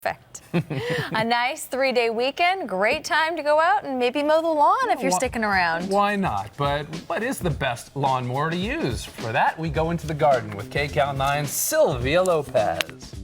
Perfect. A nice 3-day weekend, great time to go out and maybe mow the lawn if you're sticking around. Why not? But what is the best lawnmower to use? For that, we go into the garden with KCAL 9's Sylvia Lopez.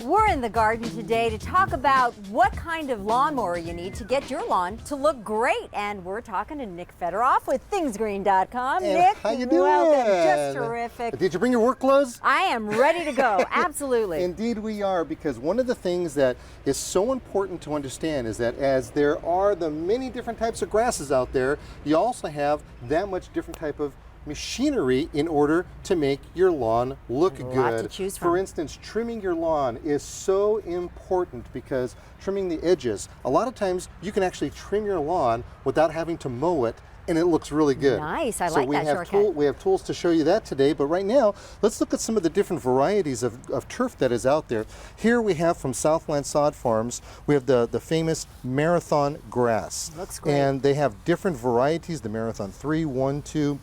We're in the garden today to talk about what kind of lawnmower you need to get your lawn to look great. And we're talking to Nick Federoff with thingsgreen.com. Nick, how you doing? welcome. Just terrific. Did you bring your work clothes? I am ready to go. Absolutely. Indeed we are, because one of the things that is so important to understand is that as there are the many different types of grasses out there, you also have that much different type of machinery in order to make your lawn look good. To choose from. For instance, trimming your lawn is so important because trimming the edges, a lot of times you can actually trim your lawn without having to mow it, and it looks really good. Nice, I like that shortcut. We have tools to show you that today, but right now, let's look at some of the different varieties of turf that is out there. Here we have from Southland Sod Farms, we have the famous Marathon grass. Looks great. And they have different varieties, the Marathon 3, 1, 2,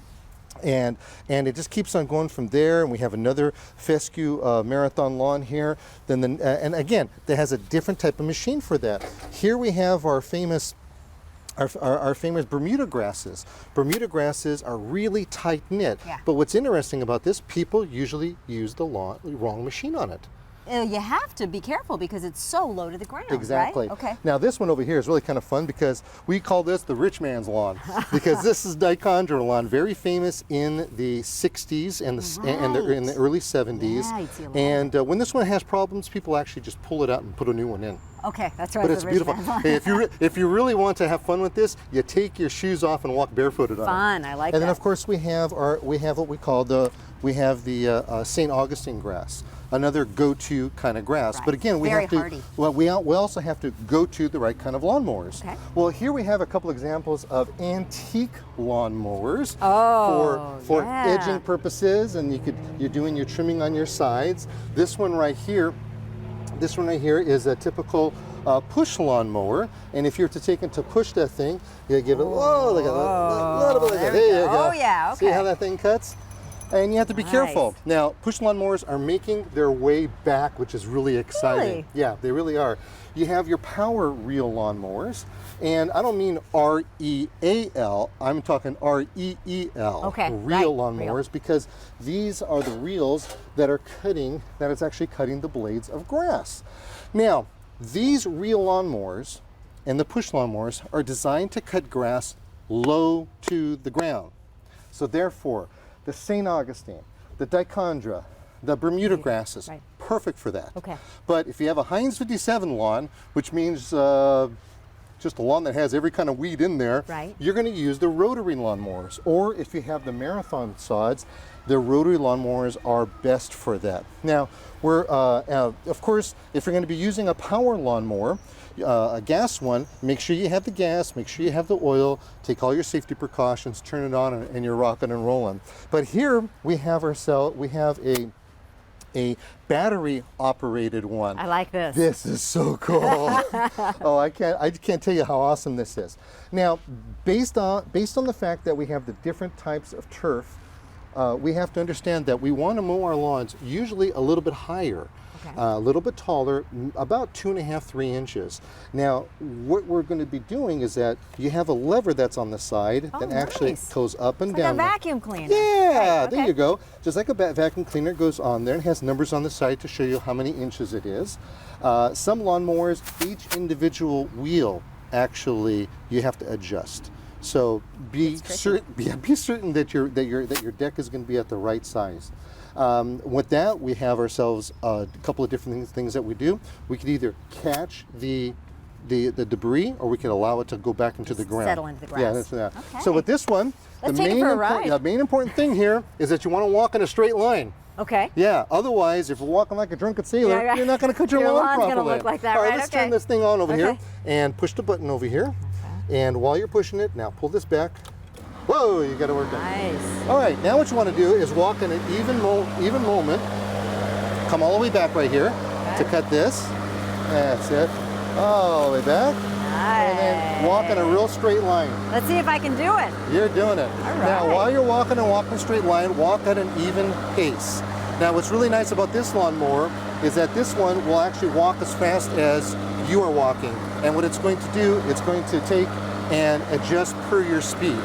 and it just keeps on going from there. And we have another fescue marathon lawn here. And again, that has a different type of machine for that. Here we have our famous Bermuda grasses. Bermuda grasses are really tight knit. Yeah. But what's interesting about this, people usually use the wrong machine on it. You have to be careful because it's so low to the ground. Exactly. Right? Okay. Now this one over here is really kind of fun because we call this the rich man's lawn because this is dichondra lawn, very famous in the 60s and in the early 70s. Right. And when this one has problems, people actually just pull it out and put a new one in. Okay, that's right. But it's beautiful. If you really want to have fun with this, you take your shoes off and walk barefooted on it. Fun, I like that. And then of course we have what we call the St. Augustine grass, another go-to kind of grass. Right. But again, we Very have to. hardy. Well, we also have to go to the right kind of lawnmowers. Okay. Well, here we have a couple examples of antique lawnmowers for yeah. edging purposes, and you're doing your trimming on your sides. This one right here is a typical push lawnmower, and if you're to take it to push that thing, you give it a little bit like that. There you go. Oh yeah, okay. See how that thing cuts? And you have to be careful. Now, push lawnmowers are making their way back, which is really exciting. Really? Yeah, they really are. You have your power reel lawnmowers, and I don't mean R-E-A-L, I'm talking R-E-E-L. Okay, Reel right, lawnmowers, reel. because these are the reels that is actually cutting the blades of grass. Now, these reel lawnmowers and the push lawnmowers are designed to cut grass low to the ground. So therefore, the St. Augustine, the dichondra, the Bermuda grasses, right. Perfect for that. Okay. But if you have a Heinz 57 lawn, which means just a lawn that has every kind of weed in there, right. You're going to use the rotary lawnmowers. Or if you have the Marathon sods, the rotary lawnmowers are best for that. Now, of course, if you're going to be using a power lawnmower, a gas one, make sure you have the gas, make sure you have the oil, take all your safety precautions, turn it on, and you're rocking and rolling. But here we have a battery operated one. I like this. This is so cool. Oh, I can't tell you how awesome this is. Now, based on the fact that we have the different types of turf, we have to understand that we want to mow our lawns usually a little bit higher. Okay. A little bit taller, about 2.5, 3 inches. Now, what we're going to be doing is that you have a lever that's on the side that actually goes up and down. Like a vacuum cleaner. Yeah, right, there you go. Just like a vacuum cleaner goes on there and has numbers on the side to show you how many inches it is. Some lawnmowers, each individual wheel, actually, you have to adjust. So be certain that your deck is going to be at the right size. With that, we have ourselves a couple of different things that we do. We could either catch the debris, or we can allow it to go back into the ground. Settle into the grass. Yeah, that's that. Okay. So with this one, the main important thing here is that you want to walk in a straight line. Okay. Yeah, otherwise, if you're walking like a drunken sailor, you're not going to cut your lawn properly. Your lawn's going to look like that, All right, right? let's turn this thing on over here and push the button over here. And while you're pushing it, now pull this back. Whoa, you got to work on it. Nice. All right, now what you want to do is walk in an even moment. Come all the way back right here to cut this. That's it. All the way back. Nice. And then walk in a real straight line. Let's see if I can do it. You're doing it. All right. Now, while you're walking a straight line, walk at an even pace. Now what's really nice about this lawnmower is that this one will actually walk as fast as you are walking. And what it's going to do, it's going to take and adjust per your speed.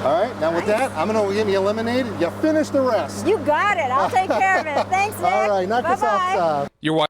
All right, now with that, I'm gonna get you lemonade. You finish the rest. You got it. I'll take care of it. Thanks, Nick. All right, knock this Bye-bye. off. You're